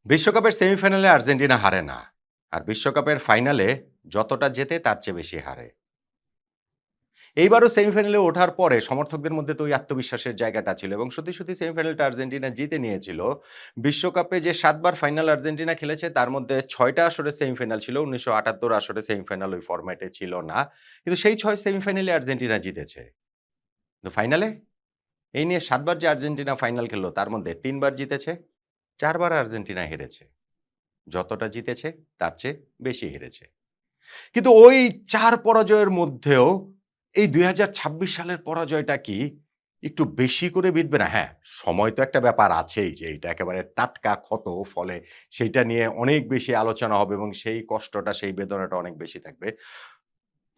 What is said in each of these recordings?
বিশ্বকাপের সেমিফাইনালে আর্জেন্টিনা হারে না। আর বিশ্বকাপের ফাইনালে যতটা জেতে তার চেয়ে বেশি হারে। এইবারও সেমিফাইনালে ওঠার পরে সমর্থকদের মধ্যে তো ওই আত্মবিশ্বাসের জায়গাটা ছিল এবং সত্যি সেমিফাইনালটা আর্জেন্টিনা জিতে নিয়েছিল। বিশ্বকাপে যে ৭ বার ফাইনাল আর্জেন্টিনা খেলেছে তার মধ্যে ৬ টা আসরে সেমিফাইনাল ছিল। ১৯৭৮ আসরে সেমিফাইনাল ওই ফরম্যাটে ছিল না। কিন্তু সেই ৬ সেমিফাইনালে আর্জেন্টিনা জিতেছে। কিন্তু ফাইনালে এই নিয়ে ৭ বার যে আর্জেন্টিনা ফাইনাল খেলল তার মধ্যে ৩ বার জিতেছে, ৪ বার আর্জেন্টিনা হেরেছে। যতটা জিতেছে তার চেয়ে বেশি হেরেছে। কিন্তু ওই ৪ পরাজয়ের মধ্যেও এই ২০২৬ সালের পরাজয়টা কি একটু বেশি করে বিঁধবে না? হ্যাঁ, সময় তো একটা ব্যাপার আছেই যে এটা একেবারে টাটকা ক্ষত, ফলে সেইটা নিয়ে অনেক বেশি আলোচনা হবে এবং সেই কষ্টটা, সেই বেদনাটা অনেক বেশি থাকবে।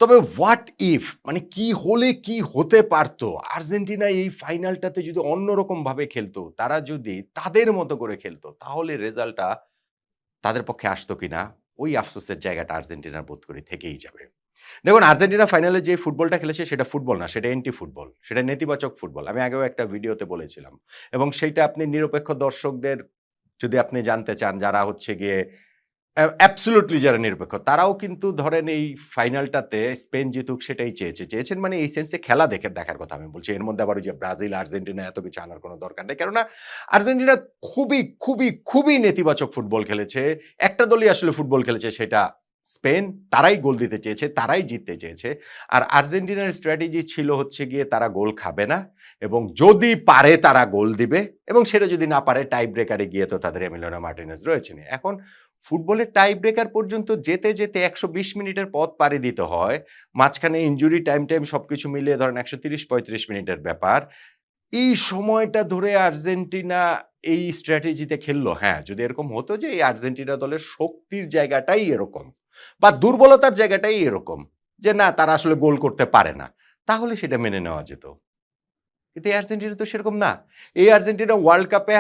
তবে হোয়াট ইফ মানে কি হলে কি হতে পারত? আর্জেন্টিনা এই ফাইনালটাতে যদি অন্যরকমভাবে খেলতো, তারা যদি তাদের মতো করে খেলতো, তাহলে রেজাল্টটা তাদের পক্ষে আসতো কিনা, ওই আফসোসের জায়গাটা আর্জেন্টিনার বোধ করি থেকেই যাবে। দেখুন আর্জেন্টিনা ফাইনালে যে ফুটবলটা খেলেছে সেটা ফুটবল না, সেটা অ্যান্টি ফুটবল। সেটা নেতিবাচক ফুটবল। আমি আগেও একটা ভিডিওতে বলেছিলাম। এবং সেইটা আপনি নিরপেক্ষ দর্শকদের যদি আপনি জানতে চান যারা হচ্ছে গিয়ে অ্যাবসোলিউটলি যারা নিরপেক্ষ তারাও কিন্তু ধরেন এই ফাইনালটাতে স্পেন জিতুক সেটাই চেয়েছেন মানে এই সেন্সে খেলা দেখার কথা আমি বলছি। এর মধ্যে আবার ওই যে ব্রাজিল, আর্জেন্টিনা এত কিছু আনার কোনো দরকার নেই। কেননা আর্জেন্টিনা খুবই নেতিবাচক ফুটবল খেলেছে। একটা দলই আসলে ফুটবল খেলেছে সেটা স্পেন। তারাই গোল দিতে চেয়েছে, তারাই জিততে চেয়েছে। আর আর্জেন্টিনার স্ট্র্যাটেজি ছিল হচ্ছে গিয়ে তারা গোল খাবে না এবং যদি পারে তারা গোল দিবে এবং সেটা যদি না পারে টাই ব্রেকারে গিয়ে তো তাদের এমিলিয়ানো মার্টিনেজ রয়েছেন। এখন ফুটবলের টাই ব্রেকার পর্যন্ত যেতে ১২০ মিনিটের পথ পাড়ি দিতে হয়। মাঝখানে ইনজুরি টাইম সবকিছু মিলিয়ে ধরেন ১৩০-৩৫ মিনিটের ব্যাপার। এই সময়টা ধরে আর্জেন্টিনা এই স্ট্র্যাটেজিতে খেললো। হ্যাঁ, যদি এরকম হতো যে এই আর্জেন্টিনা দলের শক্তির জায়গাটাই এরকম বা দুর্বলতার জায়গাটাই এরকম যে না তারা আসলে গোল করতে পারে না। তাহলে সেটা মেনে নেওয়া যেত। কিন্তু এই আর্জেন্টিনা তো সেরকম না। এই আর্জেন্টিনা ওয়ার্ল্ড কাপে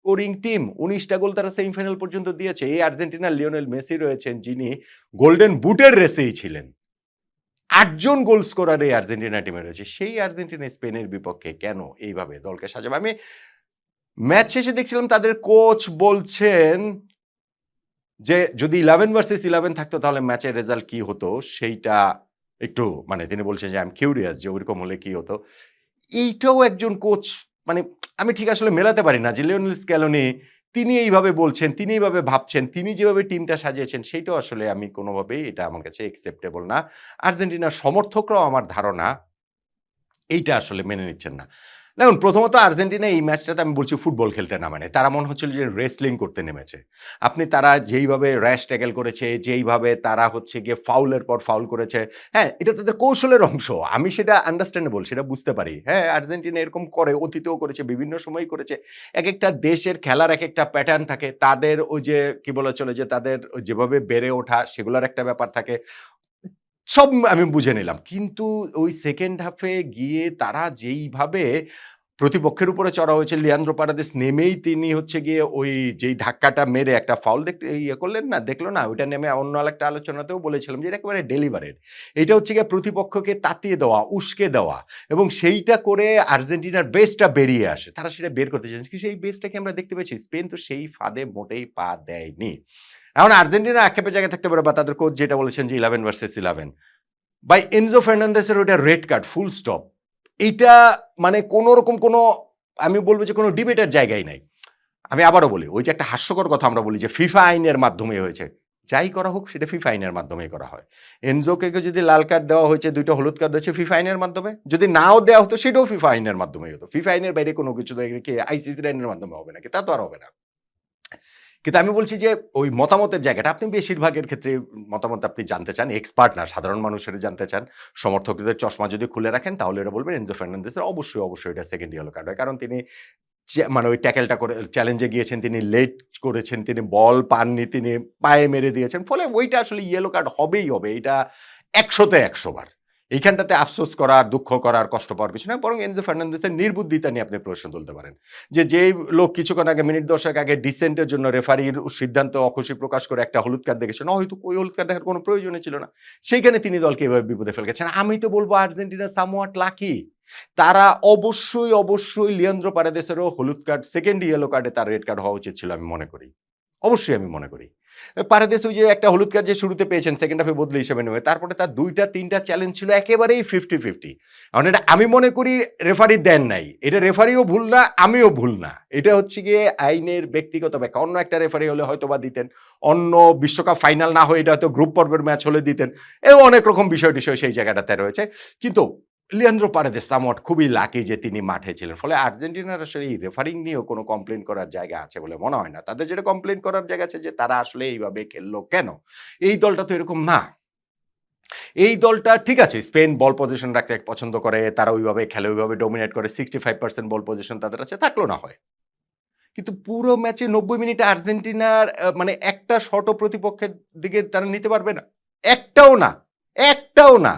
স্কোরিং টিম ১৯ টা গোল তারা সেমিফাইনাল পর্যন্ত দিয়েছে। এই আর্জেন্টিনার লিওনেল মেসি রয়েছেন যিনি গোল্ডেন বুটের রেসেই ছিলেন। ৮ জন গোল স্কোরার এই আর্জেন্টিনা টিমে রয়েছে। সেই আর্জেন্টিনা স্পেনের বিপক্ষে কেন এইভাবে দলকে সাজাবে? আমি ম্যাচ শেষে দেখছিলাম তাদের কোচ বলছেন যে যদি 11 ভার্সেস 11 থাকতো তাহলে ম্যাচের রেজাল্ট কি হতো সেইটা একটু মানে তিনি বলছেন যে আই এম কিউরিয়াস যে ওইরকম হলে কি হতো? এইটাও একজন কোচ মানে আমি ঠিক আসলে মেলাতে পারি না যে লিওনেল স্ক্যালোনি তিনি এইভাবে বলছেন, তিনি এইভাবে ভাবছেন, তিনি যেভাবে টিমটা সাজিয়েছেন সেইটাও আসলে আমি কোনোভাবেই এটা আমার কাছে অ্যাকসেপ্টেবল না। আর্জেন্টিনার সমর্থকরাও আমার ধারণা এইটা আসলে মেনে নিচ্ছেন না। দেখুন প্রথমত আর্জেন্টিনা এই ম্যাচটাতে আমি বলছি ফুটবল খেলতে নামেনি। তারা মনে হচ্ছিল যে রেসলিং করতে নেমেছে। তারা যেইভাবে র‍্যাশ ট্যাকল করেছে, যেইভাবে তারা হচ্ছে গিয়ে ফাউলের পর ফাউল করেছে, হ্যাঁ, এটা তাদের কৌশলের অংশ। আমি সেটা আন্ডারস্ট্যান্ডেবল, সেটা বুঝতে পারি। হ্যাঁ, আর্জেন্টিনা এরকম করে, অতীতেও করেছে, বিভিন্ন সময়ই করেছে। একেকটা দেশের খেলার একেকটা প্যাটার্ন থাকে। তাদের ওই যে কি বলা চলে যে তাদের যেভাবে বেড়ে ওঠা সেগুলার একটা ব্যাপার থাকে। সব আমি বুঝে নিলাম। কিন্তু ওই সেকেন্ড হাফে গিয়ে তারা যেইভাবে প্রতিপক্ষের উপরে চড়া হয়েছে, লিয়ান্দ্রো পারাদেস নেমেই তিনি হচ্ছে গিয়ে ওই যেই ধাক্কাটা মেরে একটা ফাউল করলেন না, দেখল না? ওইটা নেমে অন্য আরেকটা আলোচনাতেও বলেছিলাম যে এটা একেবারে ডেলিভারেট। এটা হচ্ছে গিয়ে প্রতিপক্ষকে তাতিয়ে দেওয়া, উস্কে দেওয়া এবং সেইটা করে আর্জেন্টিনার বেস্টটা বেরিয়ে আসে। তারা সেটা বের করতে চেয়েছে। কিন্তু সেই বেস্টটা কি আমরা দেখতে পেয়েছি? স্পেন তো সেই ফাঁদে মোটেই পা দেয়নি। এখন আর্জেন্টিনা আক্ষেপের জায়গায় থাকতে পারে বা তাদের কোচ যেটা বলেছেন যে 11 ভার্সেস 11 ভাই এনজো ফার্নান্ডেসের ওইটা রেড কার্ড ফুল স্টপ। এইটা মানে কোন রকম কোন আমি বলব যে কোন ডিবেটের জায়গাই নাই। আমি আবারও বলি, ওই যে একটা হাস্যকর কথা আমরা বলি যে ফিফা আইনের মাধ্যমে হয়েছে। যাই করা হোক সেটা ফিফা আইনের মাধ্যমেই করা হয়। এনজোকে যদি লাল কার্ড দেওয়া হয়েছে, ২ টা হলুদ কার্ড দিয়েছে ফিফা আইনের মাধ্যমে। যদি নাও দেওয়া হতো সেটাও ফিফা আইনের মাধ্যমেই হতো। ফিফা আইনের বাইরে কোন কিছু কি আইসিসির আইনের মাধ্যমে হবে নাকি? তা তো আর হবে না। কিন্তু আমি বলছি যে ওই মতামতের জায়গাটা আপনি বেশিরভাগের ক্ষেত্রে মতামত আপনি জানতে চান, এক্সপার্ট না সাধারণ মানুষেরা জানতে চান। সমর্থকদের চশমা যদি খুলে রাখেন তাহলে এরা বলবেন এনজো ফার্নান্দেজের অবশ্যই এটা সেকেন্ড ইয়েলো কার্ড হয়। কারণ তিনি মানে ওই ট্যাকেলটা করে চ্যালেঞ্জে গিয়েছেন, তিনি লেট করেছেন, তিনি বল পাননি, তিনি পায়ে মেরে দিয়েছেন। ফলে ওইটা আসলে ইয়েলো কার্ড হবেই হবে। এটা ১০০ তে ১০০ বার। এইখানটাতে আফসোস করার, দুঃখ করার, কষ্ট পাওয়ার কিছু না। বরং এনজো ফার্নান্দেজের নির্বুদ্ধিতা নিয়ে আপনি প্রশ্ন তুলতে পারেন। যেই লোক কিছুক্ষণ আগে মিনিট ১০ আগে ডিসেন্টের জন্য রেফারির সিদ্ধান্ত অখুশি প্রকাশ করে একটা হলুদ কার্ড দেখেছেন, হয়তো ওই হলুদ কার্ড দেখার কোনো প্রয়োজনই ছিল না। সেইখানে তিনি দলকে এভাবে বিপদে ফেলে গেছেন। আমি তো বলব আর্জেন্টিনা সামওয়াট লাকি। তারা অবশ্যই লিয়ান্দ্রো পারেদেসেরও হলুদ কার্ড, সেকেন্ড ইয়েলো কার্ডে তার রেড কার্ড হওয়া উচিত ছিল আমি মনে করি। অবশ্যই আমি মনে করি। পারাদেস ওই যে একটা হলুদ কার্ড যে শুরুতে পেয়েছেন সেকেন্ড হাফে বদলি হিসেবে নেমে, তারপরে তার ২টা-৩টা চ্যালেঞ্জ ছিল একেবারেই 50-50। কারণ এটা আমি মনে করি রেফারি দেন নাই। এটা রেফারিও ভুল না, আমিও ভুল না। এটা হচ্ছে গিয়ে আইনের ব্যক্তিগত ব্যাখ্যা। অন্য একটা রেফারি হলে হয়তোবা দিতেন। অন্য বিশ্বকাপ ফাইনাল না হয়ে এটা হয়তো গ্রুপ পর্বের ম্যাচ হলে দিতেন। অনেক রকম বিষয়-টিষয় সেই জায়গাটাতে রয়েছে। কিন্তু লিয়ান্দ্রো পারেদেস সামহাট খুবই লাকি যে তিনি মাঠে ছিলেন। ফলে আর্জেন্টিনার আসলে এই রেফারিং নিয়েও কোনো কমপ্লেইন করার জায়গা আছে বলে মনে হয় না। তাদের যেটা কমপ্লেইন করার জায়গা আছে যে তারা আসলে এইভাবে খেললো কেন? এই দলটা তো এরকম না। এই দলটা ঠিক আছে, স্পেন বল পজিশন রাখতে পছন্দ করে, তারা ওইভাবে খেলে, ওইভাবে ডমিনেট করে, 65% বল পজিশন তাদের আছে, থাকলো না হয়। কিন্তু পুরো ম্যাচে ৯০ মিনিটে আর্জেন্টিনার মানে একটা শটও প্রতিপক্ষের দিকে তারা নিতে পারবে না। একটাও না, একটাও না।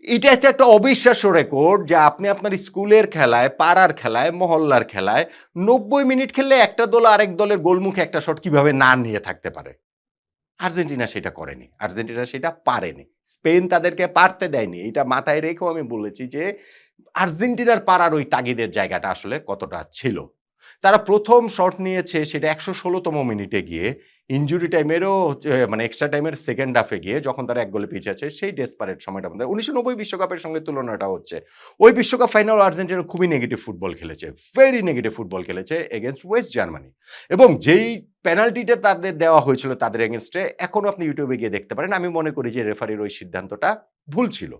এটা একটা অবিশ্বাস্য রেকর্ড যে আপনি আপনার স্কুলের খেলায়, পাড়ার খেলায়, মহল্লার খেলায় ৯০ মিনিট খেললে একটা দল আরেক দলের গোলমুখে একটা শট কিভাবে না নিয়ে থাকতে পারে। আর্জেন্টিনা সেটা করেনি। আর্জেন্টিনা সেটা পারেনি। স্পেন তাদেরকে পারতে দেয়নি। এটা মাথায় রেখেও আমি বলেছি যে আর্জেন্টিনার পারার ওই তাগিদের জায়গাটা আসলে কতটা ছিল। তারা ১ম শট নিয়েছে সেটা ১১৬তম মিনিটে গিয়ে ইনজুরি টাইমেরও মানে এক্সট্রা টাইমের সেকেন্ড হাফে গিয়ে যখন তারা ১ গোলে পিছিয়ে আছে সেই ডেসপারেট সময়টার মধ্যে ১৯৯০ বিশ্বকাপের সঙ্গে তুলনাটা হচ্ছে। ওই বিশ্বকাপ ফাইনাল আর্জেন্টিনা খুবই নেগেটিভ ফুটবল খেলেছে। ভেরি নেগেটিভ ফুটবল খেলেছে এগেইনস্ট ওয়েস্ট জার্মানি। এবং যেই পেনাল্টিটা তাদের দেওয়া হয়েছিল তাদের এগেইনস্টে এখনো আপনি ইউটিউবে গিয়ে দেখতে পারেন। আমি মনে করি যে রেফারির ওই সিদ্ধান্তটা ভুল ছিল।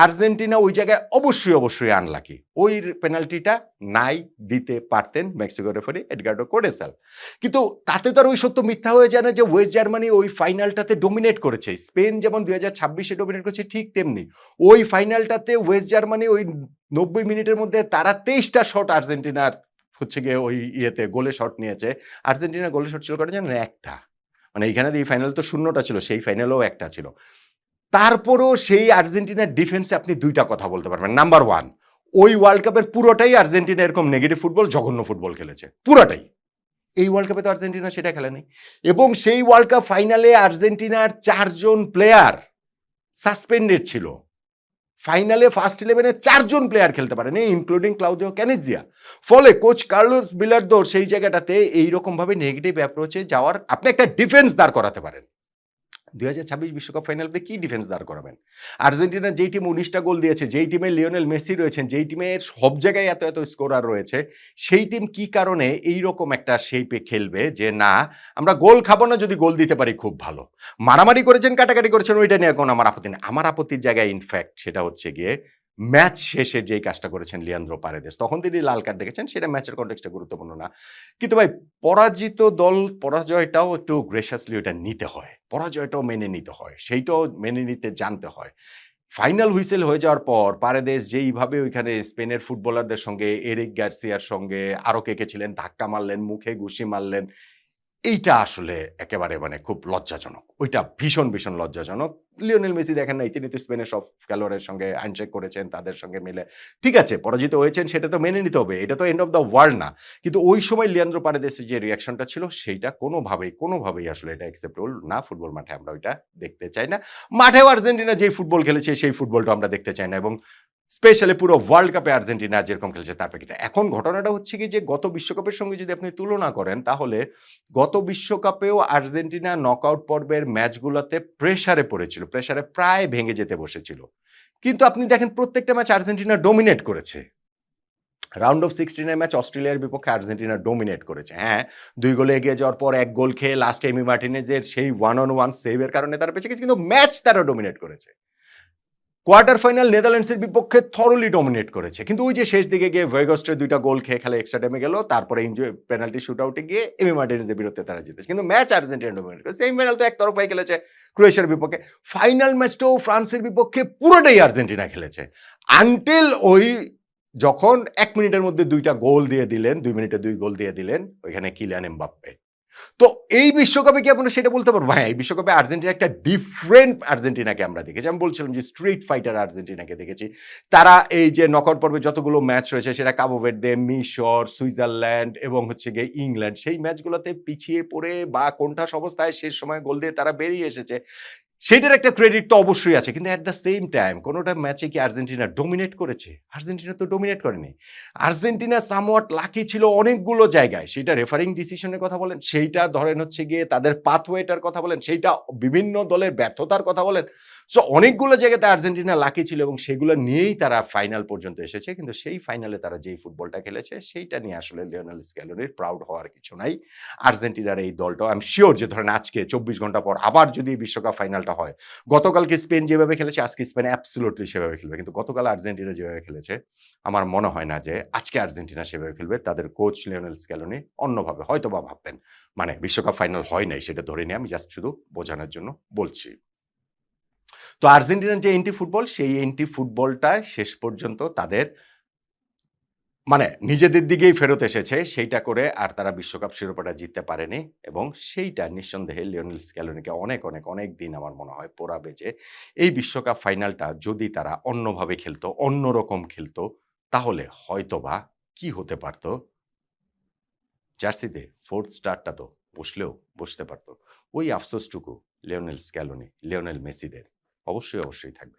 আর্জেন্টিনা ওই জায়গায় অবশ্যই আনলাকি। ওই পেনাল্টিটা নাই দিতে পারতেন মেক্সিকো রেফারি এডগার্ডো কোডেসাল। কিন্তু তাতে তো আর ওই সত্য মিথ্যা হয়ে যায় না যে ওয়েস্ট জার্মানি ওই ফাইনালটাতে ডমিনেট করেছে। স্পেন যেমন ২০২৬ ডমিনেট করেছে ঠিক তেমনি ওই ফাইনালটাতে ওয়েস্ট জার্মানি ওই ৯০ মিনিটের মধ্যে তারা ২৩টা শট আর্জেন্টিনার হচ্ছে গিয়ে ওই ইয়েতে গোলে শট নিয়েছে। আর্জেন্টিনার গোলে শট ছিল কটা জানেন? একটা। মানে এইখানে এই ফাইনাল তো ০টা ছিল, সেই ফাইনালেও একটা ছিল। তারপরেও সেই আর্জেন্টিনার ডিফেন্সে আপনি ২টা কথা বলতে পারবেন। নাম্বার ১ ওই ওয়ার্ল্ড কাপের পুরোটাই আর্জেন্টিনা এরকম নেগেটিভ ফুটবল, জঘন্য ফুটবল খেলেছে। পুরোটাই। এই ওয়ার্ল্ড কাপে তো আর্জেন্টিনা সেটা খেলে নাই। এবং সেই ওয়ার্ল্ড কাপ ফাইনালে আর্জেন্টিনার ৪ জন প্লেয়ার সাসপেন্ডেড ছিল। ফাইনালে ফার্স্ট 11 এ ৪ জন প্লেয়ার খেলতে পারেনি ইনক্লুডিং ক্লাউদিও ক্যানিজিয়া। ফলে কোচ কার্লোস বিলার্দোর সেই জায়গাটাতে এইরকমভাবে নেগেটিভ অ্যাপ্রোচে যাওয়ার আপনি একটা ডিফেন্স দাঁড় করাতে পারেন। ২০২৬ বিশ্বকাপ ফাইনালে কি ডিফেন্স দাঁড় করাবেন? আর্জেন্টিনা যেই টিম ১৯টা গোল দিয়েছে, যেই টিমে লিওনেল মেসি রয়েছেন, যেই টিমের সব জায়গায় এত স্কোরার রয়েছে, সেই টিম কি কারণে এইরকম একটা শেপে খেলবে যে না আমরা গোল খাবো না, যদি গোল দিতে পারি খুব ভালো। মারামারি করেছেন, কাটাকাটি করেছেন, ওইটা নিয়ে এখন আমার আপত্তি নেই। আমার আপত্তির জায়গায় ইনফ্যাক্ট সেটা হচ্ছে গিয়ে ম্যাচ শেষে যেই কাজটা করেছেন লিয়ান্দ্রো পারেদেস, তখন তিনি লাল কার্ড দেখেছেন, সেটা ম্যাচের কনটেক্সটে গুরুত্বপূর্ণ না। কিন্তু ভাই পরাজিত দল পরাজয়টাও একটু গ্রেসিয়াসলি ওটা নিতে হয়। পরাজয়টাও মেনে নিতে হয়। সেইটাও মেনে নিতে জানতে হয়। ফাইনাল হুইসেল হয়ে যাওয়ার পর পারেদেস যেইভাবে ওইখানে স্পেনের ফুটবলারদের সঙ্গে এরিক গার্সিয়ার সঙ্গে আরো কে ছিলেন ধাক্কা মারলেন, মুখে ঘুষি মারলেন। এইটা আসলে একেবারে মানে খুব লজ্জাজনক। ওইটা ভীষণ লজ্জাজনক। লিওনেল মেসি দেখেন নাই, তিনি তো স্পেনের সব খেলোয়াড়ের সঙ্গে হ্যান্ডশেক করেছেন, তাদের সঙ্গে মিলে। ঠিক আছে, পরাজিত হয়েছেন সেটা তো মেনে নিতে হবে। এটা তো এন্ড অফ দ্য ওয়ার্ল্ড না। কিন্তু ওই সময় লিয়ান্দ্রো পারেদেসের যে রিঅ্যাকশনটা ছিল সেইটা কোনোভাবেই আসলে এটা অ্যাকসেপ্টেবল না। ফুটবল মাঠে আমরা ওইটা দেখতে চাই না। মাঠেও আর্জেন্টিনা যেই ফুটবল খেলেছে সেই ফুটবলটা আমরা দেখতে চাই না এবং স্পেশালি পুরো ওয়ার্ল্ড কাপে আর্জেন্টিনা যেরকম খেলেছে তার প্রেক্ষিতে। এখন ঘটনাটা হচ্ছে কি যে গত বিশ্বকাপের সঙ্গে যদি আপনি তুলনা করেন তাহলে গত বিশ্বকাপেও আর্জেন্টিনা নকআউট পর্বের ম্যাচগুলোতে প্রেসারে পড়েছিল। প্রেসারে প্রায় ভেঙে যেতে বসেছিল। কিন্তু আপনি দেখেন প্রত্যেকটা ম্যাচ আর্জেন্টিনা ডমিনেট করেছে। রাউন্ড অফ 16 এর ম্যাচ অস্ট্রেলিয়ার বিপক্ষে আর্জেন্টিনা ডমিনেট করেছে। হ্যাঁ, ২ গোলে এগিয়ে যাওয়ার পর ১ গোল খেয়ে লাস্টে এমি মার্টিনেজের সেই 1 on 1 সেভের কারণে তারা বেঁচে গেছে, কিন্তু ম্যাচ তারা ডমিনেট করেছে। কোয়ার্টার ফাইনাল নেদারল্যান্ডসের বিপক্ষে থরলি ডমিনেট করেছে, কিন্তু ওই যে শেষ দিকে গিয়ে ভেগস্টের ২টা গোল খেয়ে খেলে এক্সট্রা টাইমে গেল, তারপরে পেনাল্টি শুট আউটে গিয়ে এমি মার্টিনেজের বিরুদ্ধে তারা জিতেছে, কিন্তু ম্যাচ আর্জেন্টিনা ডমিনেট করেছে। সেমিফাইনাল তো একতরফাই খেলেছে ক্রোয়েশিয়ার বিপক্ষে, ফাইনাল ম্যাচটাও ফ্রান্সের বিপক্ষে পুরোটাই আর্জেন্টিনা খেলেছে আনটিল ওই যখন ১ মিনিটের মধ্যে ২টা গোল দিয়ে দিলেন, ২ মিনিটে ২ গোল দিয়ে দিলেন ওইখানে কিলিয়ান এমবাপ্পে। তো এই বিশ্বকাপে কি আমরা সেটা বলতে পারবো? হ্যাঁ, এই বিশ্বকাপে আর্জেন্টিনা একটা ডিফারেন্ট আর্জেন্টিনাকে আমরা দেখেছি। আমি বলছিলাম যে স্ট্রিট ফাইটার আর্জেন্টিনাকে দেখেছি। তারা এই যে নকআউট পর্বে যতগুলো ম্যাচ রয়েছে সেটা কাবো ভের্দে, মিশর, সুইজারল্যান্ড এবং হচ্ছে গিয়ে ইংল্যান্ড, সেই ম্যাচগুলোতে পিছিয়ে পড়ে বা কোণঠাসা অবস্থায় শেষ সময়ে গোল দিয়ে তারা বেরিয়ে এসেছে। সেইটার একটা ক্রেডিট তো অবশ্যই আছে। কিন্তু এট দ্য সেম টাইম কোনোটা ম্যাচে কি আর্জেন্টিনা ডমিনেট করেছে? আর্জেন্টিনা তো ডমিনেট করেনি। আর্জেন্টিনা somewhat লাকি ছিল অনেকগুলো জায়গায়। সেটা রেফারিং ডিসিশন এর কথা বলেন, সেইটা ধরেন হচ্ছে গিয়ে তাদের পাথওয়েটার কথা বলেন, সেইটা বিভিন্ন দলের ব্যর্থতার কথা বলেন। সো অনেকগুলো জায়গাতে আর্জেন্টিনা লাকি ছিল এবং সেগুলো নিয়েই তারা ফাইনাল পর্যন্ত এসেছে। কিন্তু সেই ফাইনালে তারা যেই ফুটবলটা খেলেছে সেইটা নিয়ে আসলে লিওনেল স্ক্যালোনির প্রাউড হওয়ার কিছু নাই। আর্জেন্টিনার এই দলটাও আই এম সিউর যে ধরেন আজকে ২৪ ঘন্টা পর আবার যদি বিশ্বকাপ ফাইনালটা হয়, গতকালকে স্পেন যেভাবে খেলেছে আজকে স্পেন অ্যাবসোলিউটলি সেভাবে খেলবে। কিন্তু গতকাল আর্জেন্টিনা যেভাবে খেলেছে আমার মনে হয় না যে আজকে আর্জেন্টিনা সেভাবে খেলবে। তাদের কোচ লিওনেল স্ক্যালোনি অন্যভাবে হয়তোবা ভাবতেন। মানে বিশ্বকাপ ফাইনাল হয় নাই সেটা ধরে নিয়ে আমি জাস্ট শুধু বোঝানোর জন্য বলছি। তো আর্জেন্টিনার যে এন্টি ফুটবল সেই এন্টি ফুটবলটা শেষ পর্যন্ত তাদের মানে নিজেদের দিকেই ফেরত এসেছে। সেইটা করে আর তারা বিশ্বকাপ শিরোপাটা জিততে পারেনি এবং সেইটা নিঃসন্দেহে লিওনেল স্ক্যালোনিকে অনেক দিন আমার মনে হয় পোড়াবে যে এই বিশ্বকাপ ফাইনালটা যদি তারা অন্যভাবে খেলতো, অন্যরকম খেলতো তাহলে হয়তোবা কি হতে পারত? জার্সিতে 4th স্টারটা তো বসলেও বসতে পারত। ওই আফসোসটুকু লিওনেল স্ক্যালোনি, লিওনেল মেসিদের অবশ্যই থাকবে।